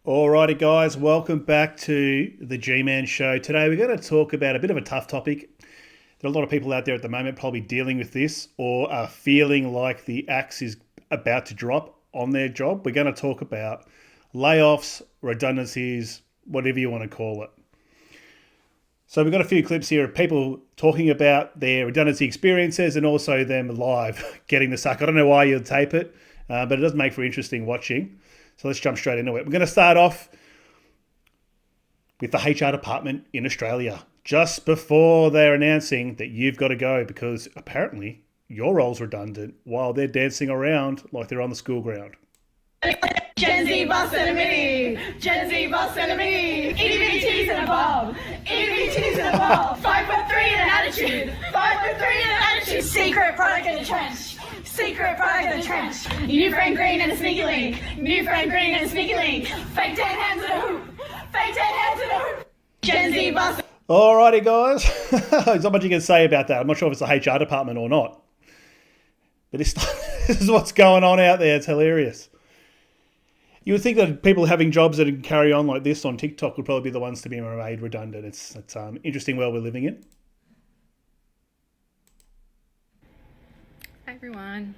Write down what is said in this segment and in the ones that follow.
Alrighty, guys, welcome back to the G-Man Show. Today, we're going to talk about a bit of a tough topic. There are a lot of people out there at the moment probably dealing with this or are feeling like the axe is about to drop on their job. We're going to talk about layoffs, redundancies, whatever you want to call it. So we've got a few clips here of people talking about their redundancy experiences and also them live getting the sack. I don't know why you'd tape it, but it does make for interesting watching. So let's jump straight into it. We're going to start off with the HR department in Australia just before they're announcing that you've got to go because apparently your role's redundant while they're dancing around like they're on the school ground. Gen Z boss and a mini, Gen Z boss and a mini, itty bitty titties and a bob, itty bitty titties and a bob, 5'3" and an attitude, 5'3" and an attitude, secret product in the trench, secret product in the trench, new friend green and a sneaky link, new friend green and a sneaky link, fake dead hands in a hoop, fake dead hands in a hoop, Gen Z boss. Alrighty, guys. There's not much you can say about that. I'm not sure if it's the HR department or not. But this is what's going on out there. It's hilarious. You would think that people having jobs that carry on like this on TikTok would probably be the ones to be made redundant. It's interesting world we're living in. Hi, everyone.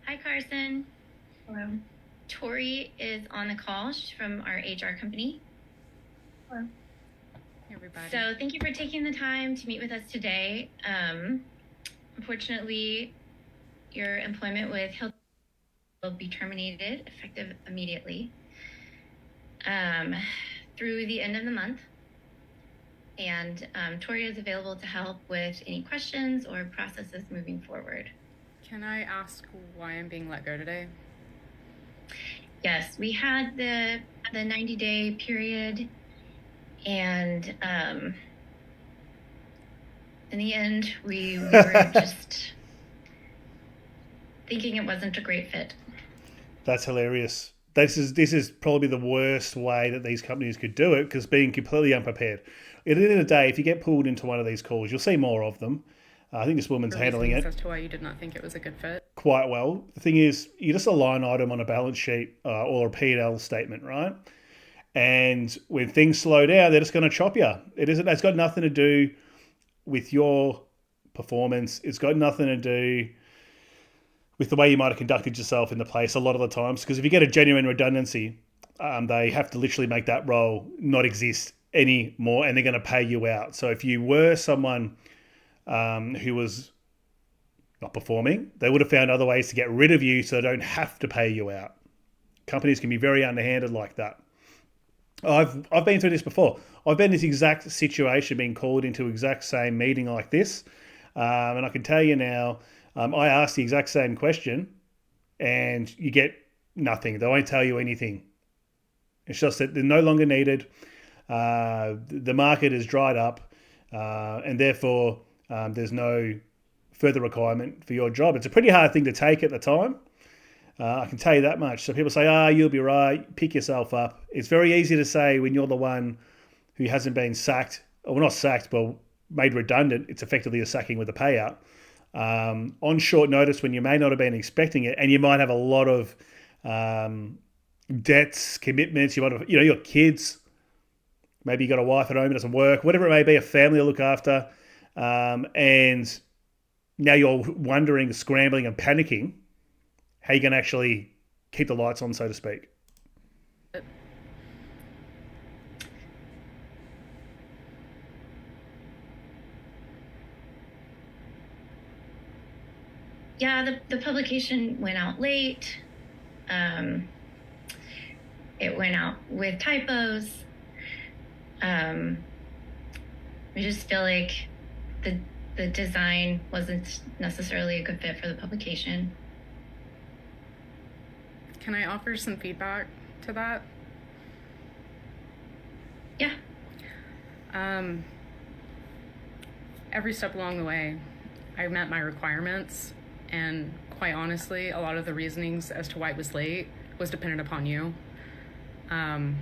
Hi, Carson. Hello. Tori is on the call. She's from our HR company. Hello. Hey, everybody. So thank you for taking the time to meet with us today. Unfortunately, your employment with Hilton will be terminated effective immediately through the end of the month. And Tori is available to help with any questions or processes moving forward. Can I ask why I'm being let go today? Yes, we had the 90-day period, and in the end, we were just thinking it wasn't a great fit. That's hilarious. This is probably the worst way that these companies could do it because being completely unprepared. At the end of the day, if you get pulled into one of these calls, you'll see more of them. I think this woman's handling it as to why you did not think it was a good fit. Quite well. The thing is, you're just a line item on a balance sheet or a P&L statement, right? And when things slow down, they're just going to chop you. It's got nothing to do with your performance. It's got nothing to do with the way you might have conducted yourself in the place a lot of the times. Because if you get a genuine redundancy, they have to literally make that role not exist anymore and they're going to pay you out. So if you were someone who was not performing, they would have found other ways to get rid of you so they don't have to pay you out. Companies can be very underhanded like that. I've been through this before. I've been in this exact situation, being called into exact same meeting like this. And I can tell you now, I asked the exact same question and you get nothing. They won't tell you anything. It's just that they're no longer needed. The market is dried up and therefore there's no further requirement for your job. It's a pretty hard thing to take at the time. I can tell you that much. So people say, you'll be right, pick yourself up. It's very easy to say when you're the one who hasn't been sacked, or not sacked, but made redundant. It's effectively a sacking with a payout. On short notice when you may not have been expecting it, and you might have a lot of debts, commitments, you might have, your kids, maybe you got a wife at home that doesn't work, whatever it may be, a family to look after, and now you're wondering, scrambling and panicking how you can actually keep the lights on, so to speak. Yeah, the publication went out late. It went out with typos. We just feel like the design wasn't necessarily a good fit for the publication. Can I offer some feedback to that? Yeah. Every step along the way, I met my requirements, and quite honestly, a lot of the reasonings as to why it was late was dependent upon you. And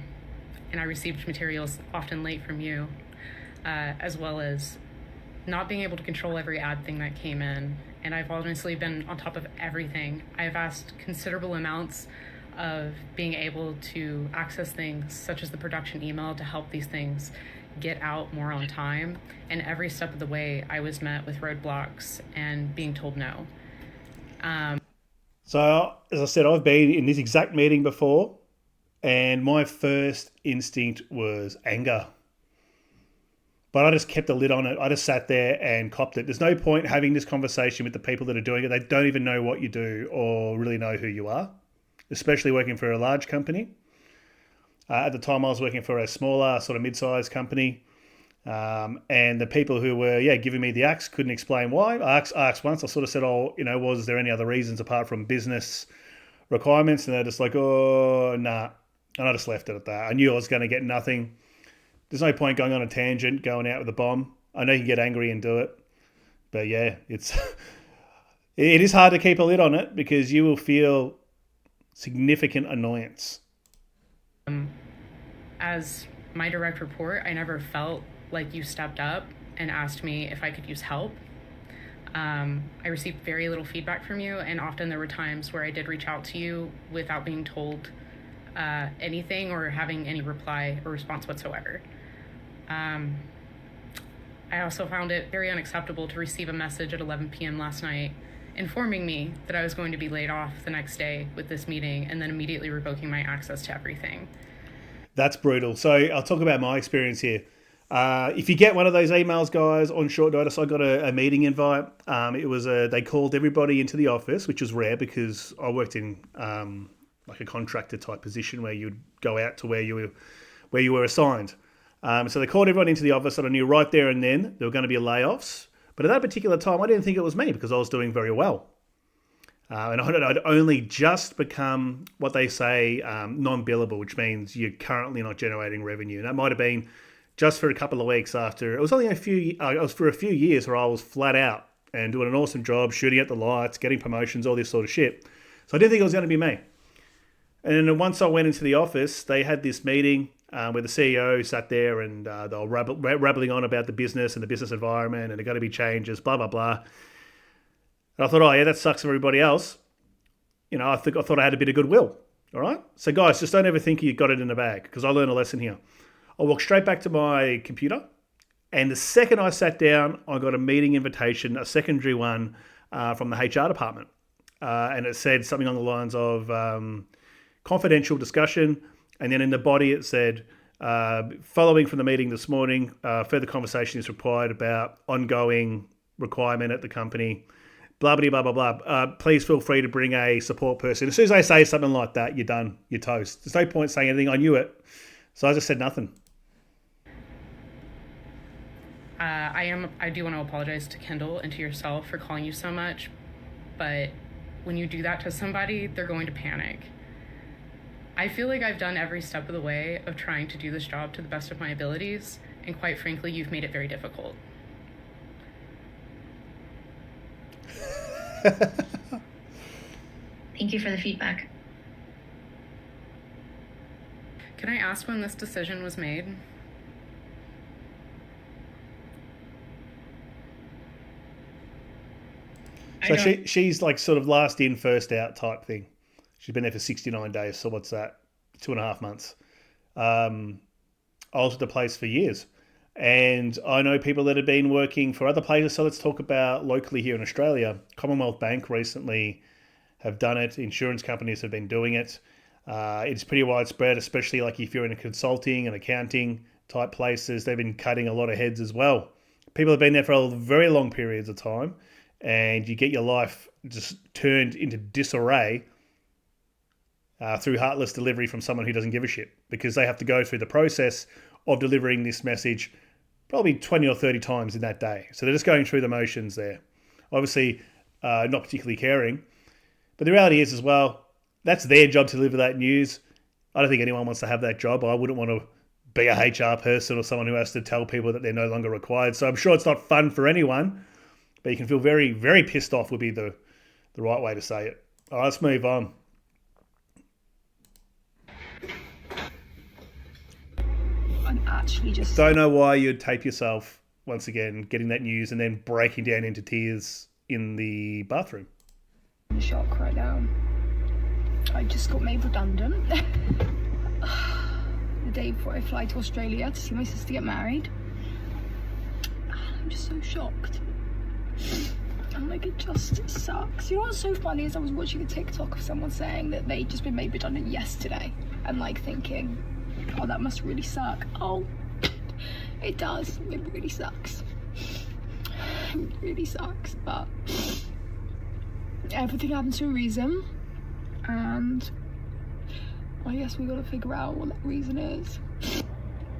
I received materials often late from you, as well as not being able to control every ad thing that came in. And I've honestly been on top of everything. I've asked considerable amounts of being able to access things such as the production email to help these things get out more on time. And every step of the way, I was met with roadblocks and being told no. So, as I said, I've been in this exact meeting before, and my first instinct was anger. But I just kept a lid on it. I just sat there and copped it. There's no point having this conversation with the people that are doing it. They don't even know what you do or really know who you are, especially working for a large company. At the time, I was working for a smaller, sort of mid-sized company. And the people who were, giving me the axe couldn't explain why. I asked once, I sort of said, was there any other reasons apart from business requirements? And they're just like, oh, nah. And I just left it at that. I knew I was going to get nothing. There's no point going on a tangent, going out with a bomb. I know you can get angry and do it. But yeah, it is hard to keep a lid on it because you will feel significant annoyance. As my direct report, I never felt like you stepped up and asked me if I could use help. I received very little feedback from you, and often there were times where I did reach out to you without being told anything or having any reply or response whatsoever. I also found it very unacceptable to receive a message at 11 p.m. last night informing me that I was going to be laid off the next day with this meeting and then immediately revoking my access to everything. That's brutal. So I'll talk about my experience here. If you get one of those emails, guys, on short notice, I got a meeting invite. They called everybody into the office, which was rare because I worked in like a contractor type position where you'd go out to where you were assigned. So they called everyone into the office, and I knew right there and then there were going to be layoffs. But at that particular time, I didn't think it was me because I was doing very well. And I'd only just become what they say non-billable, which means you're currently not generating revenue. And that might have been just for a couple of weeks after. It was only it was for a few years where I was flat out and doing an awesome job, shooting at the lights, getting promotions, all this sort of shit. So I didn't think it was going to be me. And then once I went into the office, they had this meeting where the CEO sat there and they were rabbling on about the business and the business environment and there are going to be changes, blah, blah, blah. And I thought, oh, yeah, that sucks for everybody else. I thought I had a bit of goodwill. All right? So, guys, just don't ever think you got it in the bag because I learned a lesson here. I walked straight back to my computer, and the second I sat down, I got a meeting invitation, a secondary one from the HR department. And it said something along the lines of confidential discussion. And then in the body, it said, following from the meeting this morning, further conversation is required about ongoing requirement at the company. Blah, blah, blah, blah, blah. Please feel free to bring a support person. As soon as they say something like that, you're done. You're toast. There's no point saying anything. I knew it. So I just said nothing. I do want to apologize to Kendall and to yourself for calling you so much, but when you do that to somebody, they're going to panic. I feel like I've done every step of the way of trying to do this job to the best of my abilities, and quite frankly, you've made it very difficult. Thank you for the feedback. Can I ask when this decision was made? So she's like sort of last in, first out type thing. She's been there for 69 days. So what's that? 2.5 months. I was at the place for years. And I know people that have been working for other places. So let's talk about locally here in Australia. Commonwealth Bank recently have done it. Insurance companies have been doing it. It's pretty widespread, especially like if you're in a consulting and accounting type places. They've been cutting a lot of heads as well. People have been there for very long periods of time. And you get your life just turned into disarray through heartless delivery from someone who doesn't give a shit because they have to go through the process of delivering this message probably 20 or 30 times in that day. So they're just going through the motions there. Obviously, not particularly caring. But the reality is as well, that's their job to deliver that news. I don't think anyone wants to have that job. I wouldn't want to be a HR person or someone who has to tell people that they're no longer required. So I'm sure it's not fun for anyone. But you can feel very, very pissed off would be the right way to say it. All right, let's move on. I'm actually just... Don't know why you'd tape yourself, once again, getting that news and then breaking down into tears in the bathroom. in shock right now. I just got made redundant. The day before I fly to Australia to see my sister get married. I'm just so shocked. And like, it just sucks. You know what's so funny is I was watching a TikTok of someone saying that they'd just been made redundant yesterday, and like thinking, oh, that must really suck. Oh, it does. It really sucks. It really sucks, but everything happens for a reason, and I guess we gotta figure out what that reason is.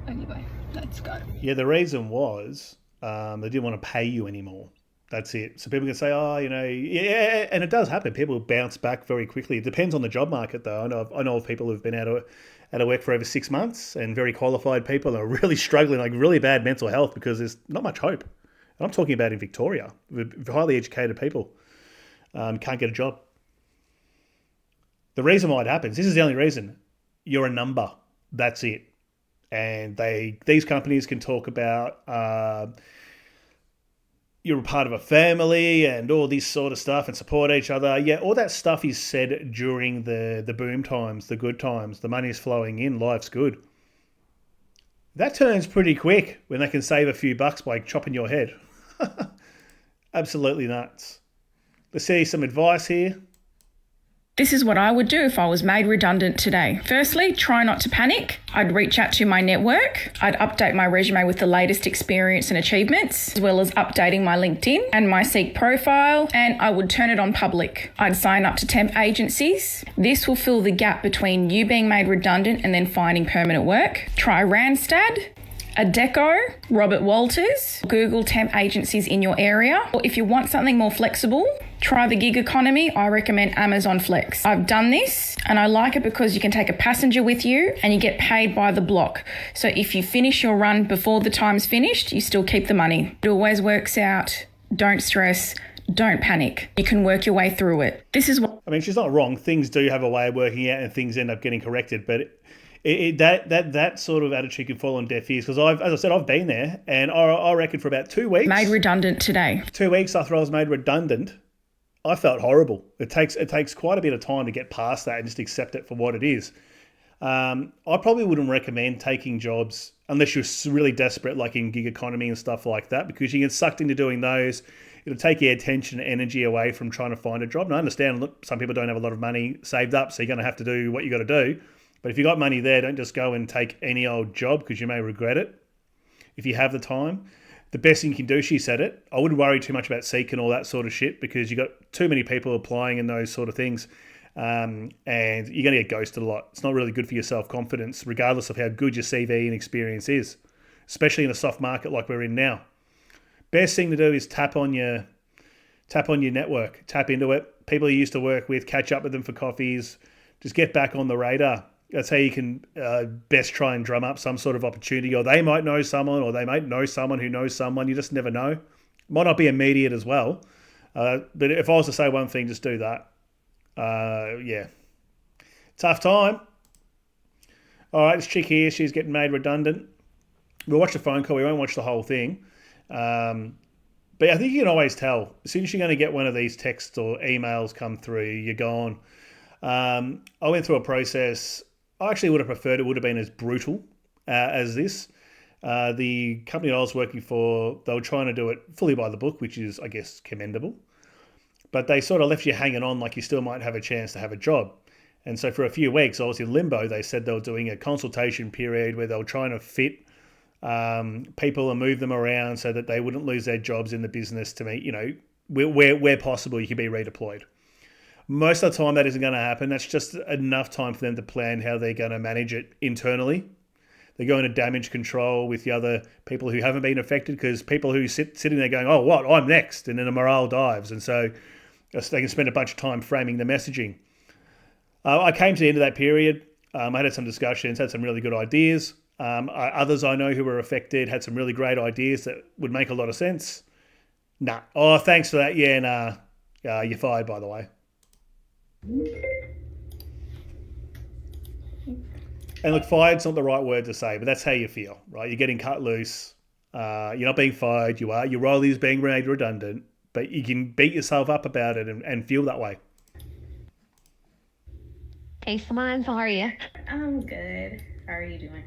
Anyway, let's go. Yeah, the reason was they didn't want to pay you anymore. That's it. So people can say, oh, you know, yeah, and it does happen. People bounce back very quickly. It depends on the job market, though. I know of people who've been out of work for over 6 months, and very qualified people are really struggling, like really bad mental health, because there's not much hope. And I'm talking about in Victoria, with highly educated people can't get a job. The reason why it happens, this is the only reason, you're a number. That's it. And these companies can talk about you're a part of a family and all this sort of stuff and support each other. Yeah, all that stuff is said during the boom times, the good times. The money's flowing in, life's good. That turns pretty quick when they can save a few bucks by chopping your head. Absolutely nuts. Let's see some advice here. This is what I would do if I was made redundant today. Firstly, try not to panic. I'd reach out to my network. I'd update my resume with the latest experience and achievements, as well as updating my LinkedIn and my Seek profile, and I would turn it on public. I'd sign up to temp agencies. This will fill the gap between you being made redundant and then finding permanent work. Try Randstad, Adecco, Robert Walters, Google temp agencies in your area. Or if you want something more flexible, try the gig economy. I recommend Amazon Flex. I've done this and I like it because you can take a passenger with you and you get paid by the block. So if you finish your run before the time's finished, you still keep the money. It always works out. Don't stress. Don't panic. You can work your way through it. This is what... I mean, she's not wrong. Things do have a way of working out and things end up getting corrected, but that sort of attitude can fall on deaf ears, because as I said, I've been there, and I reckon for about 2 weeks. Made redundant today. 2 weeks after I was made redundant, I felt horrible. It takes quite a bit of time to get past that and just accept it for what it is. I probably wouldn't recommend taking jobs unless you're really desperate, like in gig economy and stuff like that, because you get sucked into doing those. It'll take your attention and energy away from trying to find a job. And I understand, look, some people don't have a lot of money saved up, so you're going to have to do what you got to do. But if you got money there, don't just go and take any old job, because you may regret it if you have the time. The best thing you can do, she said it, I wouldn't worry too much about Seek and all that sort of shit, because you got too many people applying in those sort of things, and you're going to get ghosted a lot. It's not really good for your self-confidence, regardless of how good your CV and experience is, especially in a soft market like we're in now. Best thing to do is tap on your network, tap into it. People you used to work with, catch up with them for coffees, just get back on the radar. That's how you can best try and drum up some sort of opportunity, or they might know someone, or they might know someone who knows someone. You just never know. Might not be immediate as well. But if I was to say one thing, just do that. Yeah. Tough time. All right, this chick here, she's getting made redundant. We'll watch the phone call. We won't watch the whole thing. But I think you can always tell. As soon as you're going to get one of these texts or emails come through, you're gone. I went through a process. I actually would have preferred it would have been as brutal as this. The company I was working for, they were trying to do it fully by the book, which is, I guess, commendable. But they sort of left you hanging on like you still might have a chance to have a job. And so for a few weeks, I was in limbo. They said they were doing a consultation period where they were trying to fit people and move them around so that they wouldn't lose their jobs in the business to meet, where possible, you can be redeployed. Most of the time that isn't going to happen. That's just enough time for them to plan how they're going to manage it internally. They go into damage control with the other people who haven't been affected, because people who sitting there going, oh, what, I'm next, and then the morale dives. And so they can spend a bunch of time framing the messaging. I came to the end of that period. I had some discussions, had some really good ideas. Others I know who were affected had some really great ideas that would make a lot of sense. Nah. Oh, thanks for that. Yeah, nah. You're fired, by the way. And look, fired's not the right word to say, but that's how you feel, right? You're getting cut loose. You're not being fired. Your role is being made redundant, but you can beat yourself up about it and feel that way. Hey, Simon, how are you? I'm good. How are you doing?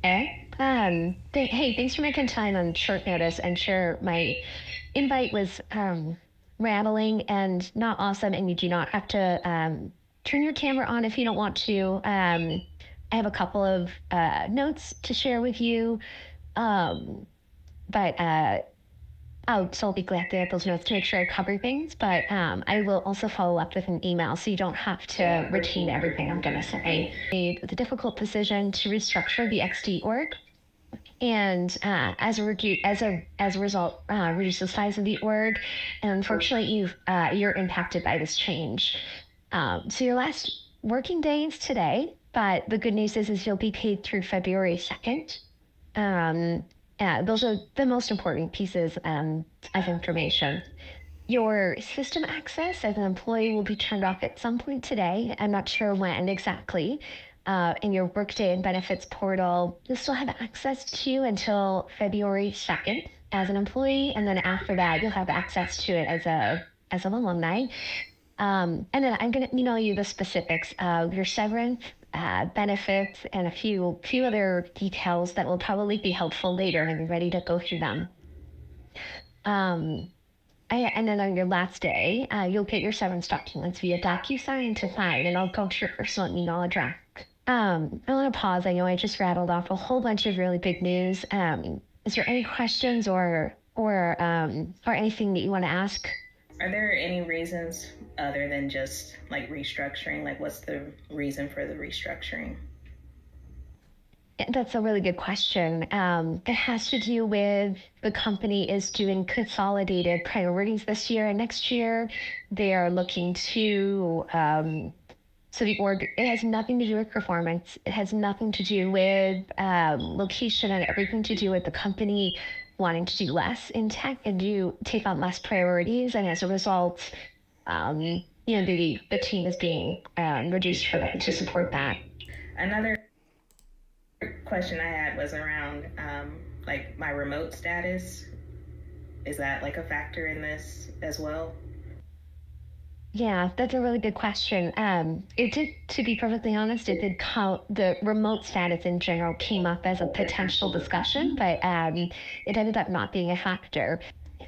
Hey, thanks for making time on short notice. I'm sure my invite was rattling and not awesome, and you do not have to turn your camera on if you don't want to. I have a couple of notes to share with you, but I'll be glad to get those notes to make sure I cover things. But I will also follow up with an email, so you don't have to retain everything I'm gonna say. I made the difficult decision to restructure the XD org, and as a result, reduce the size of the org. And unfortunately, you're impacted by this change. So your last working day is today, but the good news is you'll be paid through February 2nd. Those are the most important pieces of information. Your system access as an employee will be turned off at some point today. I'm not sure when exactly. In your Workday and Benefits portal, you'll still have access to until February 2nd as an employee, and then after that, you'll have access to it as an alumni. And then I'm going to email you the specifics of your severance, benefits, and a few other details that will probably be helpful later and be ready to go through them. And then on your last day, you'll get your severance documents via DocuSign to sign, and I'll go to your personal email address. I want to pause. I know I just rattled off a whole bunch of really big news. Is there any questions or anything that you want to ask? Are there any reasons other than just like restructuring? Like, what's the reason for the restructuring? That's a really good question. It has to do with the company is doing consolidated priorities this year and next year. They are looking to, so the org, it has nothing to do with performance. It has nothing to do with location and everything to do with the company wanting to do less in tech and take on less priorities. And as a result, the team is being reduced for that to support that. Another question I had was around like my remote status. Is that like a factor in this as well? Yeah, that's a really good question. It did, to be perfectly honest, it did count the remote status in general came up as a potential discussion, but it ended up not being a factor.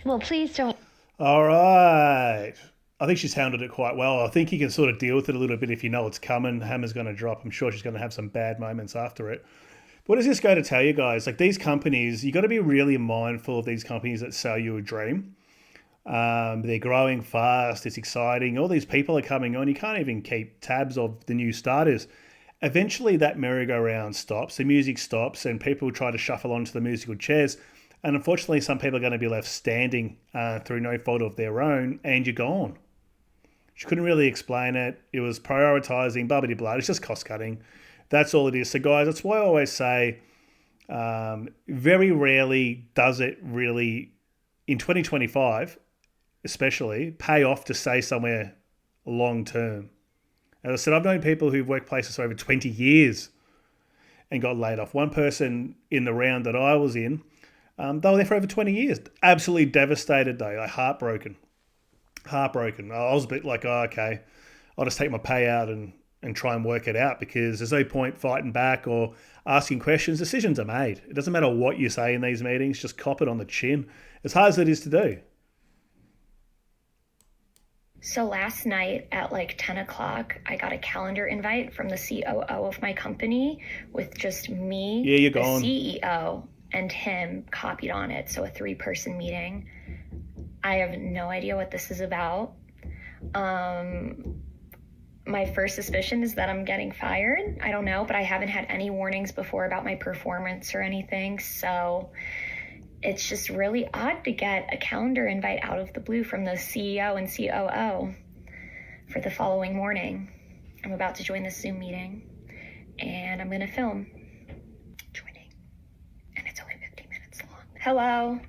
Well, please don't. All right. I think she's handled it quite well. I think you can sort of deal with it a little bit if you know it's coming. Hammer's going to drop. I'm sure she's going to have some bad moments after it. What does this go to tell you guys? Like these companies, you got to be really mindful of these companies that sell you a dream. They're growing fast. It's exciting. All these people are coming on. You can't even keep tabs of the new starters. Eventually, that merry-go-round stops. The music stops, and people try to shuffle onto the musical chairs. And unfortunately, some people are going to be left standing through no fault of their own, and you're gone. She couldn't really explain it. It was prioritizing, blah, blah, blah. It's just cost cutting. That's all it is. So, guys, that's why I always say very rarely does it really, in 2025, especially, pay off to stay somewhere long term. As I said, I've known people who've worked places for over 20 years and got laid off. One person in the round that I was in, they were there for over 20 years. Absolutely devastated though, like heartbroken. Heartbroken. I was a bit like, oh, okay, I'll just take my payout and try and work it out because there's no point fighting back or asking questions. Decisions are made. It doesn't matter what you say in these meetings, just cop it on the chin. As hard as it is to do. So last night at like 10 o'clock, I got a calendar invite from the COO of my company with just me, Yeah, you're the gone. CEO, and him copied on it. So a 3-person meeting. I have no idea what this is about. My first suspicion is that I'm getting fired. I don't know, but I haven't had any warnings before about my performance or anything. So it's just really odd to get a calendar invite out of the blue from the CEO and COO for the following morning. I'm about to join this Zoom meeting and I'm going to film joining. And it's only 15 minutes long. Hello.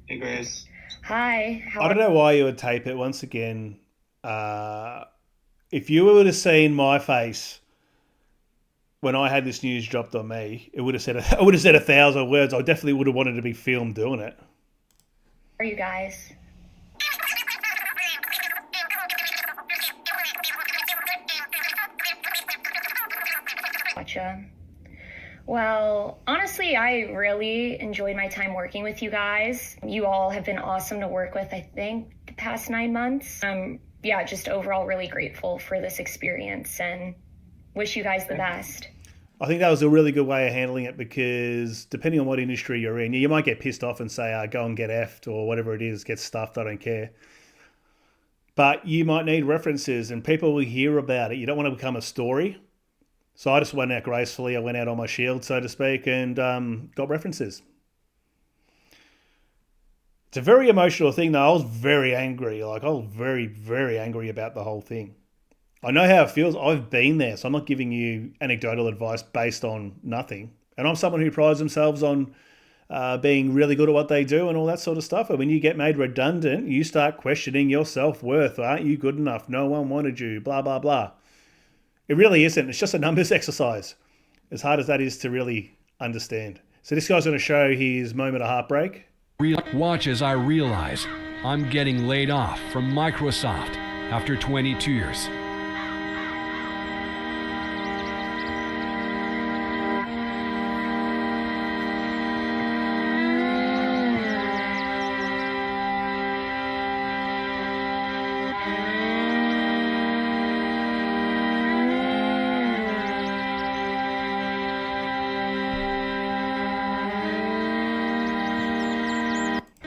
Hey, Grace. Hi. I don't know why you would tape it once again. If you would have seen my face when I had this news dropped on me, I would have said 1,000 words. I definitely would have wanted to be filmed doing it. How are you guys? Gotcha. Well, honestly, I really enjoyed my time working with you guys. You all have been awesome to work with, I think, the past 9 months. Yeah, just overall really grateful for this experience and wish you guys the best. I think that was a really good way of handling it, because depending on what industry you're in, you might get pissed off and say, go and get effed or whatever it is, get stuffed, I don't care. But you might need references and people will hear about it. You don't want to become a story. So I just went out gracefully. I went out on my shield, so to speak, and got references. It's a very emotional thing, though. I was very angry. I was very, very angry about the whole thing. I know how it feels. I've been there, so I'm not giving you anecdotal advice based on nothing. And I'm someone who prides themselves on being really good at what they do and all that sort of stuff. And when you get made redundant, you start questioning your self-worth. Aren't you good enough? No one wanted you, blah, blah, blah. It really isn't. It's just a numbers exercise, as hard as that is to really understand. So this guy's going to show his moment of heartbreak. Watch as I realize I'm getting laid off from Microsoft after 22 years.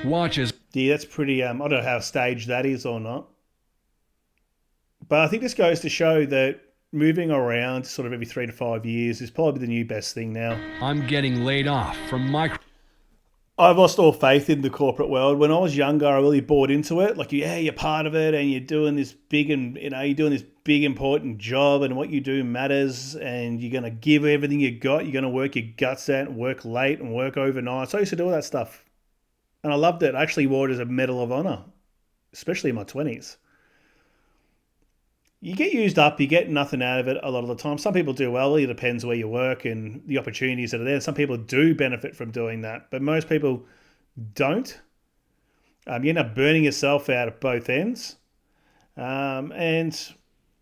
Watches. Yeah, that's pretty, I don't know how staged that is or not. But I think this goes to show that moving around sort of every 3 to 5 years is probably the new best thing now. I'm getting laid off from Microsoft. I've lost all faith in the corporate world. When I was younger, I really bought into it. Like, yeah, you're part of it and you're doing this big and, you're doing this big important job and what you do matters and you're going to give everything you got. You're going to work your guts out and work late and work overnight. So I used to do all that stuff. And I loved it. I actually wore it as a Medal of Honor, especially in my 20s. You get used up, you get nothing out of it a lot of the time. Some people do well. It depends where you work and the opportunities that are there. Some people do benefit from doing that, but most people don't. You end up burning yourself out at both ends. And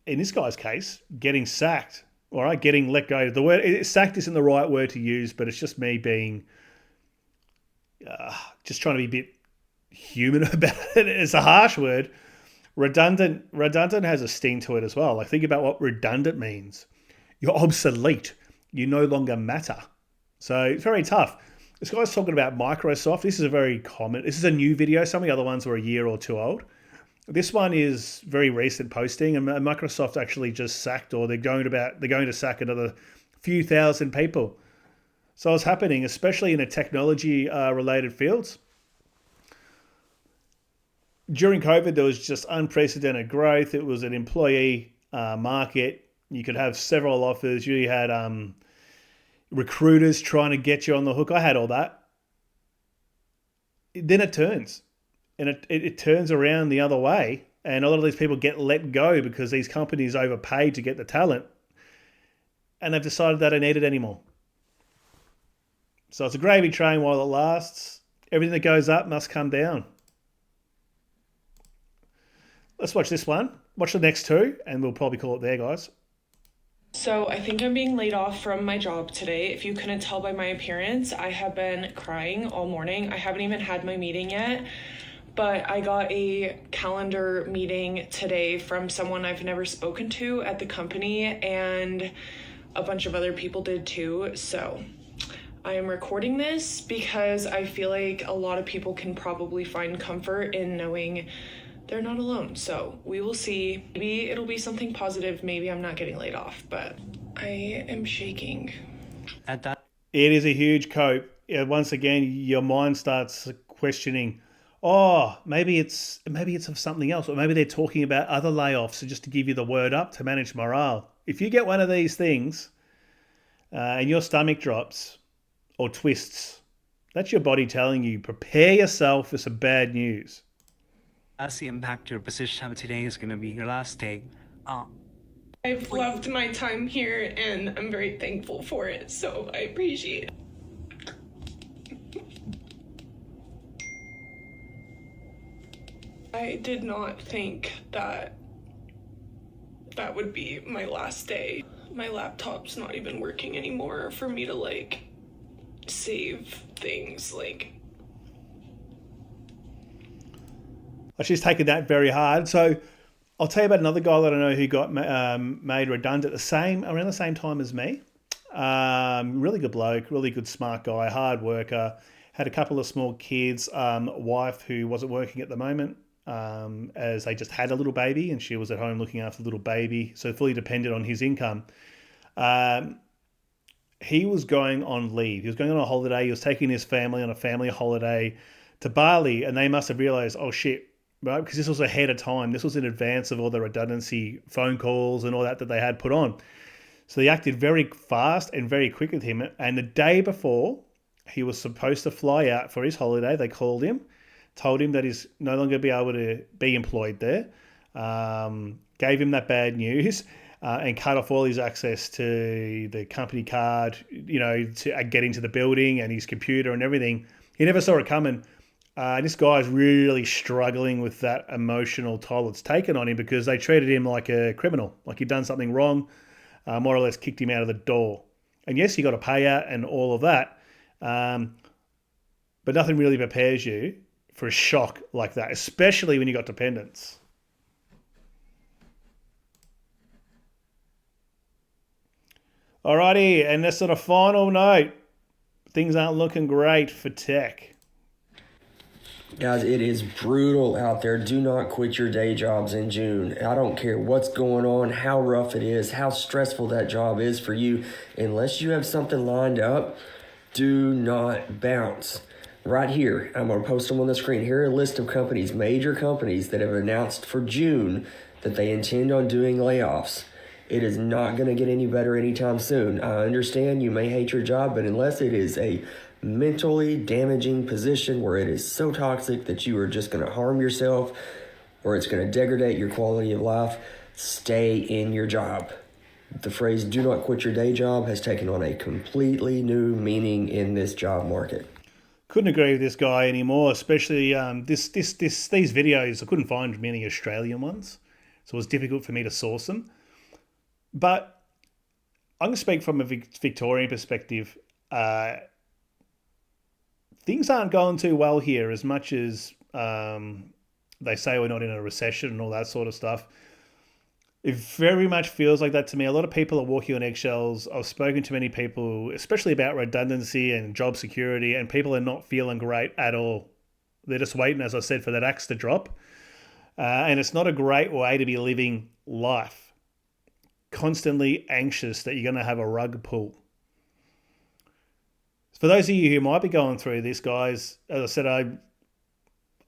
in this guy's case, getting sacked, all right, getting let go. The word sacked isn't the right word to use, but it's just me being... just trying to be a bit human about it. It's a harsh word. Redundant has a sting to it as well. Like, think about what redundant means. You're obsolete. You no longer matter. So it's very tough. This guy's talking about Microsoft. This is a new video. Some of the other ones were a year or two old. This one is very recent posting, and Microsoft actually just sacked, or they're going to sack another few thousand people. So it's happening, especially in the technology related fields. During COVID, there was just unprecedented growth. It was an employee market. You could have several offers. You had recruiters trying to get you on the hook. I had all that. Then it turns. And it turns around the other way. And a lot of these people get let go because these companies overpaid to get the talent. And they've decided they don't need it anymore. So it's a gravy train while it lasts. Everything that goes up must come down. Let's watch this one. Watch the next two, and we'll probably call it there, guys. So I think I'm being laid off from my job today. If you couldn't tell by my appearance, I have been crying all morning. I haven't even had my meeting yet, but I got a calendar meeting today from someone I've never spoken to at the company, and a bunch of other people did too. So I am recording this because I feel like a lot of people can probably find comfort in knowing they're not alone. So we will see. Maybe it'll be something positive. Maybe I'm not getting laid off, but I am shaking. It is a huge cope. Once again, your mind starts questioning, maybe it's of something else, or maybe they're talking about other layoffs just to give you the word up to manage morale. If you get one of these things and your stomach drops or twists, that's your body telling you, prepare yourself for some bad news. As the impact your position today is going to be your last day. I've loved my time here and I'm very thankful for it, so I appreciate it. I did not think that would be my last day. my laptop's not even working anymore for me to like save things. Like, she's taken that very hard. So I'll tell you about another guy that I know who got made redundant around the same time as me. Really good bloke, really good smart guy, hard worker. Had a couple of small kids, wife who wasn't working at the moment, as they just had a little baby and she was at home looking after the little baby, so fully dependent on his income. He was going on leave. He was going on a holiday. He was taking his family on a family holiday to Bali, and they must have realised, oh shit, right? Because this was ahead of time. This was in advance of all the redundancy phone calls and all that they had put on. So they acted very fast and very quick with him. And the day before he was supposed to fly out for his holiday, they called him, told him that he's no longer be able to be employed there, gave him that bad news, and cut off all his access to the company card, to get into the building and his computer and everything. He never saw it coming. This guy's really struggling with that emotional toll it's taken on him because they treated him like a criminal, like he'd done something wrong, more or less kicked him out of the door. And yes, you got a payout and all of that, but nothing really prepares you for a shock like that, especially when you got dependents. Alrighty, and that's on a final note. Things aren't looking great for tech. Guys, it is brutal out there. Do not quit your day jobs in June. I don't care what's going on, how rough it is, how stressful that job is for you. Unless you have something lined up, do not bounce. Right here, I'm going to post them on the screen. Here are a list of companies, major companies that have announced for June that they intend on doing layoffs. It is not going to get any better anytime soon. I understand you may hate your job, but unless it is a mentally damaging position where it is so toxic that you are just going to harm yourself or it's going to degrade your quality of life, stay in your job. The phrase "do not quit your day job" has taken on a completely new meaning in this job market. Couldn't agree with this guy anymore, especially these videos. I couldn't find many Australian ones, so it was difficult for me to source them. But I'm going to speak from a Victorian perspective. Things aren't going too well here, as much as they say we're not in a recession and all that sort of stuff. It very much feels like that to me. A lot of people are walking on eggshells. I've spoken to many people, especially about redundancy and job security, and people are not feeling great at all. They're just waiting, as I said, for that axe to drop. And it's not a great way to be living life. Constantly anxious that you're going to have a rug pull. For those of you who might be going through this, guys, as I said,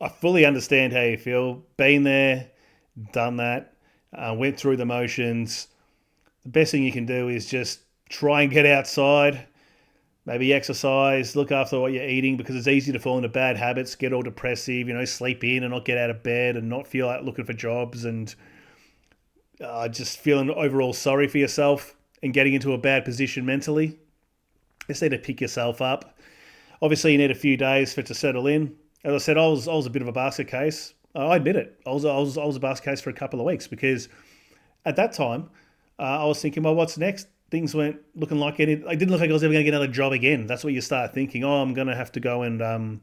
I fully understand how you feel. Been there, done that, went through the motions. The best thing you can do is just try and get outside, maybe exercise, look after what you're eating, because it's easy to fall into bad habits, get all depressive, sleep in and not get out of bed and not feel like looking for jobs and just feeling overall sorry for yourself and getting into a bad position mentally. Just need to pick yourself up. Obviously, you need a few days for it to settle in. As I said, I was a bit of a basket case. I admit it. I was a basket case for a couple of weeks because at that time, I was thinking, well, what's next? Things weren't looking like any. It didn't look like I was ever going to get another job again. That's what you start thinking. Oh, I'm going to have to go and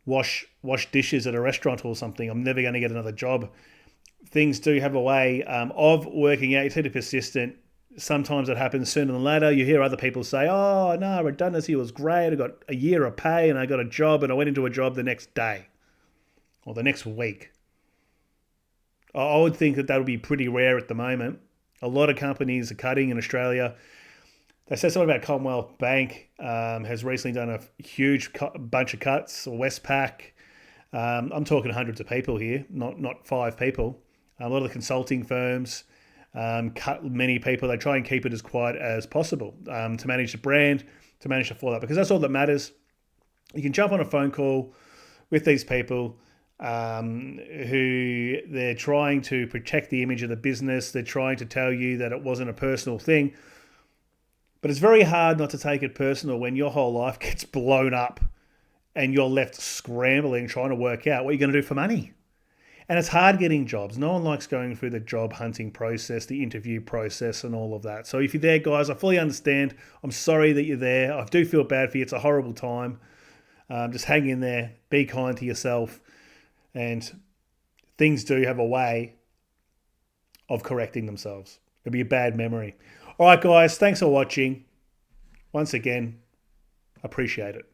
wash dishes at a restaurant or something. I'm never going to get another job. Things do have a way of working out. You need to be persistent. Sometimes it happens sooner than later. You hear other people say, oh, no, redundancy was great. I got a year of pay and I got a job and I went into a job the next day or the next week. I would think that would be pretty rare at the moment. A lot of companies are cutting in Australia. They said something about Commonwealth Bank has recently done a huge bunch of cuts, or Westpac. I'm talking hundreds of people here, not 5 people. A lot of the consulting firms cut many people. They try and keep it as quiet as possible to manage the brand, to manage the fallout, because that's all that matters. You can jump on a phone call with these people who they're trying to protect the image of the business. They're trying to tell you that it wasn't a personal thing. But it's very hard not to take it personal when your whole life gets blown up and you're left scrambling, trying to work out what you're going to do for money. And it's hard getting jobs. No one likes going through the job hunting process, the interview process, and all of that. So if you're there, guys, I fully understand. I'm sorry that you're there. I do feel bad for you. It's a horrible time. Just hang in there. Be kind to yourself. And things do have a way of correcting themselves. It'll be a bad memory. All right, guys, thanks for watching. Once again, appreciate it.